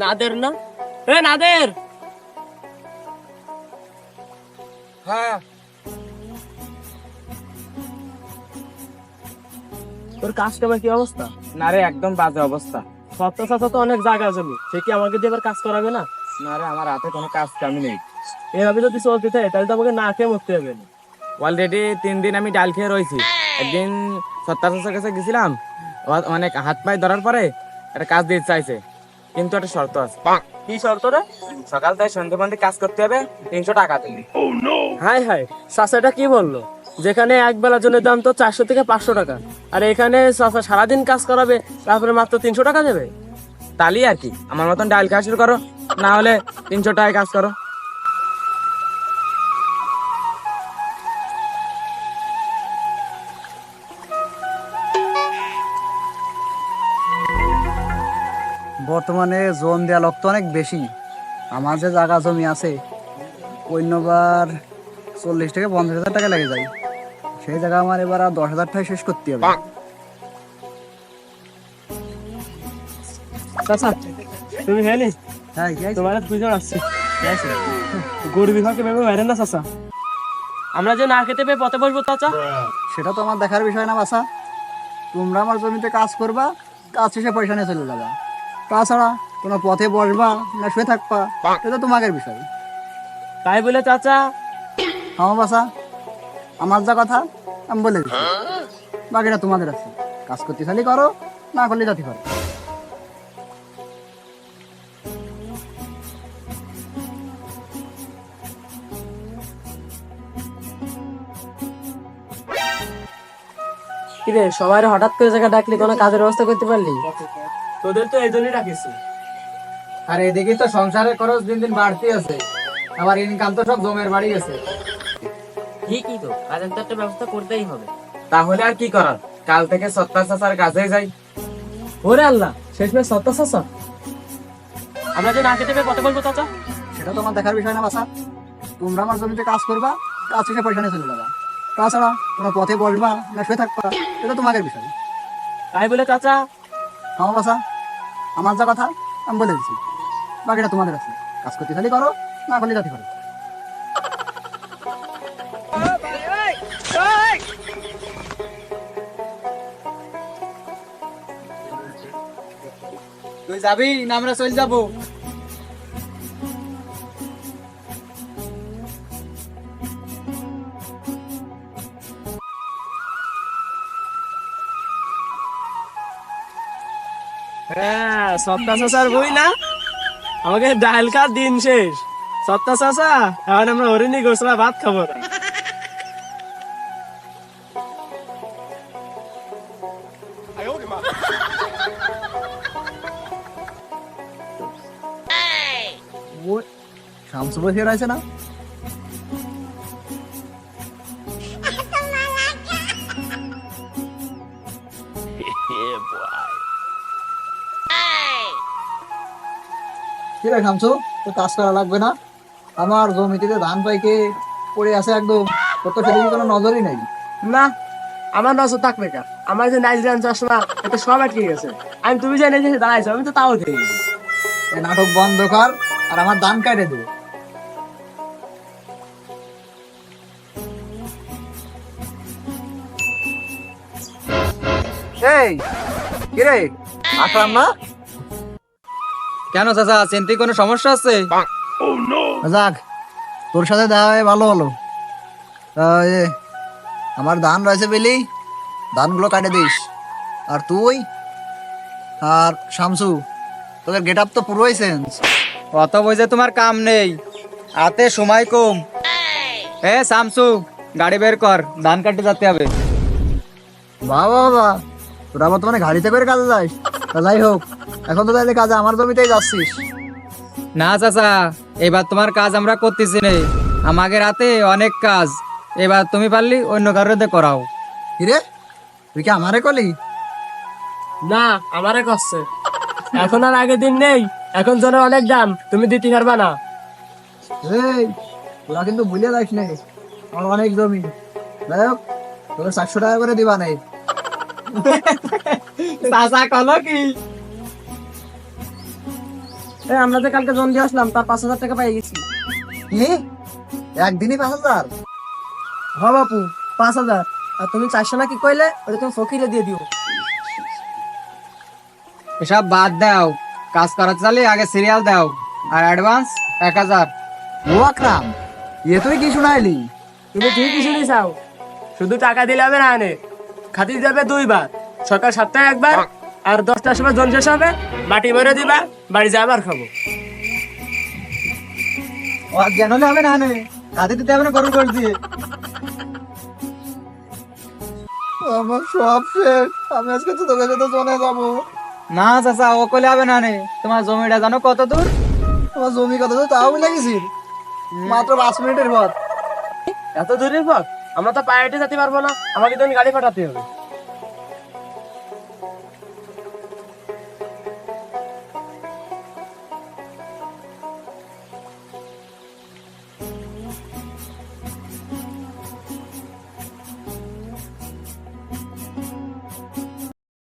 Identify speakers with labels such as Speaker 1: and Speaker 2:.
Speaker 1: নাদের না? এ নাদের,
Speaker 2: হ্যাঁ
Speaker 1: তোর কাজ কামের কি অবস্থা?
Speaker 2: না রে, একদম বাজে অবস্থা।
Speaker 1: সত্য চাচা তো অনেক জায়গা জমি, সে কি আমাকে দিয়ে এবার কাজ করাবে না?
Speaker 2: না রে, আমার হাতে কোনো কাজ কামি নেই।
Speaker 1: এভাবে যদি চলতে থাকে তাহলে তো আমাকে না খেয়ে মরতে হবে না।
Speaker 2: অলরেডি 3 দিন আমি ডাল খেয়ে রয়েছি। একদিন সত্তার চাচার কাছে গেছিলাম, অনেক হাত পায়ে ধরার পরে একটা কাজ দিতে চাইছে, কিন্তু একটা শর্ত আছে।
Speaker 1: কি শর্ত রে?
Speaker 2: সকাল থেকে সন্ধ্যে পর্যন্ত কাজ করতে হবে, 300 টাকা দিবি।
Speaker 1: হাই হাই, চাচাটা কি বললো? যেখানে এক বেলার জন্য দাম তো 400 থেকে 500 টাকা, আর এখানে চাচা সারাদিন কাজ করাবে, তারপরে মাত্র 300 টাকা দেবে?
Speaker 2: তাহলে আর কি, আমার মতন ডাল খাওয়া শুরু করো, না হলে 300 টাকায় কাজ করো।
Speaker 3: বর্তমানে জোন দেওয়া লোক তো অনেক বেশি। আমার যে জায়গা জমি আছে, অন্যবার 40 থেকে 50 হাজার টাকা লেগে যায়। সেই জায়গা আমার এবার আর 10 হাজার টাকা শেষ করতে হবে।
Speaker 1: চাচা তুমি হেনি,
Speaker 3: হ্যাঁ, কি হয়েছে?
Speaker 1: তোমার দুজন আসছে। গরু বিভাগে ভেবে বাইরে না চাচা, আমরা যে না খেতে পেয়ে পথে বসবো চাচা।
Speaker 3: সেটা তো আমার দেখার বিষয় না বাসা। তোমরা আমার জমিতে কাজ করবা, কাজ শেষে পয়সা নিয়ে চলে যাবা। তাছাড়া তোমরা পথে বসবা না শুয়ে থাকবা, এটা তোমাদের বিষয়।
Speaker 1: তাই বলে চাচা,
Speaker 3: আমার বাসা, আমার যা কথা আমি বলে দিচ্ছি, বাকিটা তোমাদের আছে। কাজ করতে খালি করো, না করলে জাতি করো।
Speaker 4: কিরে সবাই হঠাৎ করে জায়গা ডাকলি, কোনো কাজের ব্যবস্থা করতে পারলি?
Speaker 1: তোদের তো এই জন্যই ডাকিছি।
Speaker 3: আর এদিকে তো সংসারের খরচ দিন দিন বাড়তি আছে, আমার ইনকাম তো সব জমের বাড়ি আছে।
Speaker 4: ঠিকই তো, কাজের তো একটা ব্যবস্থা করতেই হবে।
Speaker 2: তাহলে আর কি করার, কাল থেকে সত্তার চাচার কাছে যাই।
Speaker 1: ওরে আল্লাহ, শেষমেশ সত্য চাচা, আমরা যে না খেতে পেয়ে পথে বসবো চাচা।
Speaker 3: সেটা তোমার দেখার বিষয় না বাসা। তোমরা আমার জমিতে কাজ করবা, কাজ শেষে পয়সা নিয়ে চলে যাবা। তাছাড়া তোমরা পথে বসবা না শুয়ে থাকবা, এটা তোমাদের বিষয়।
Speaker 1: তাই বলে চাচা,
Speaker 3: আমার বাসা, আমার যা কথা আমি বলে দিচ্ছি, বাকিটা তোমাদের আছে। কাজ করতে খালি করো, না করলে জাতি করো। তুই যাবি না আমরা চলে যাবো?
Speaker 1: হ্যাঁ সত্তা চাচার বই না, আমাকে ডাল খাওয়ার দিন শেষ। সত্তা চাচা, এখন আমরা হরিণী গোসলা ভাত খাবো না।
Speaker 3: শামসু বসে রয়েছে না? কি রে শামসু, তো কাজ করা লাগবে না? আমার জমিতে ধান পাইকে পড়ে আছে একদম, তোর তো সেদিকে কোনো নজরই নেই।
Speaker 1: না, আমার নজর থাকবে কা? আমার যে নাইজেরিয়ান চশমা, এটা সব আটকে গেছে। আমি তুমি জানি যে দাঁড়াইছো, আমি তো তাও দেখি।
Speaker 3: এই নাটক বন্ধ কর আর আমার ধান কাটে দে। এই কি রে, আসলাম না?
Speaker 2: কেন চাচা, চিন্তি কোনো সমস্যা আছে?
Speaker 3: যাক, তোর সাথে দেখা হয়ে ভালো হলো। তা আমার ধান রয়েছে বেলি, ধানগুলো কাটে দিস। আর তুই আর শামসু, তোদের গেট আপ তো পুরোই চেঞ্জ।
Speaker 2: অত বুঝে তোমার কাম নেই, হাতে সময় কম। এ শামসু, গাড়ি বের কর, ধান কাটতে যেতে হবে।
Speaker 3: বাবা বাবা, তোরা বর্তমানে গাড়িতে করে কাজে যাস? তা যাই হোক, এখন তো তাহলে কাজে আমার জমিতেই যাচ্ছিস।
Speaker 2: না চাচা, এবার তোমার কাজ আমরা করতেছি না, আমাদের হাতে অনেক কাজ। এবার তুমি পারলি অন্য কারোতে করাও।
Speaker 3: কিরে, তুই কি আমারে কলি?
Speaker 1: না, আমারে করছে। এখন আর আগের দিন নেই, এখন জনের অনেক দাম, তুমি দিতে পারবা না।
Speaker 3: এই, তোরা কিন্তু ভুলে যাস নে, আমার অনেক জমি। যাই হোক, তোকে 400 টাকা করে দিবা নেই।
Speaker 1: চাচা কলো কি? আমরা যে কালকে জন দিয়ে আসলাম তার 5,000 টাকা পেয়ে গেছি।
Speaker 3: কি একদিনই 5,000?
Speaker 1: হ বাপু, 5,000। আর তুমি 400 নাকি কইলে, ওটা তুমি ফকিরে দিয়ে দিও।
Speaker 5: এসব বাদ দাও, কাজ করার চালে আগে সিরিয়াল দাও আর অ্যাডভান্স 1,000।
Speaker 3: ও আকরাম, এ তুই কি শুনাইলি?
Speaker 1: তুমি ঠিকই শুনেছাও, শুধু টাকা দিলে হবে না, আনে খাতি যাবে 2 বার, সকাল 7টায় একবার আর 10টার সময় জন শেষ হবে, বাটি ভরে দিবা, বাড়ি যা আবার খাবো।
Speaker 5: ও জ্ঞান হলে হবে না, নে হাতে দিতে হবে না, গরম করে দিয়ে।
Speaker 3: আমার সব শেষ, আমি আজকে তো তোকে সাথে চলে যাবো।
Speaker 5: না চাচা, ও কলে হবে না, নে তোমার জমিটা জানো কত দূর?
Speaker 3: তোমার জমি কথা তো তাও ভুলে গেছিস, মাত্র 5 মিনিটের পথ।
Speaker 1: এত দূরের পথ আমরা তো পায়ে হেঁটে যেতে পারবো না, আমাকে তো গাড়ি পাঠাতে হবে।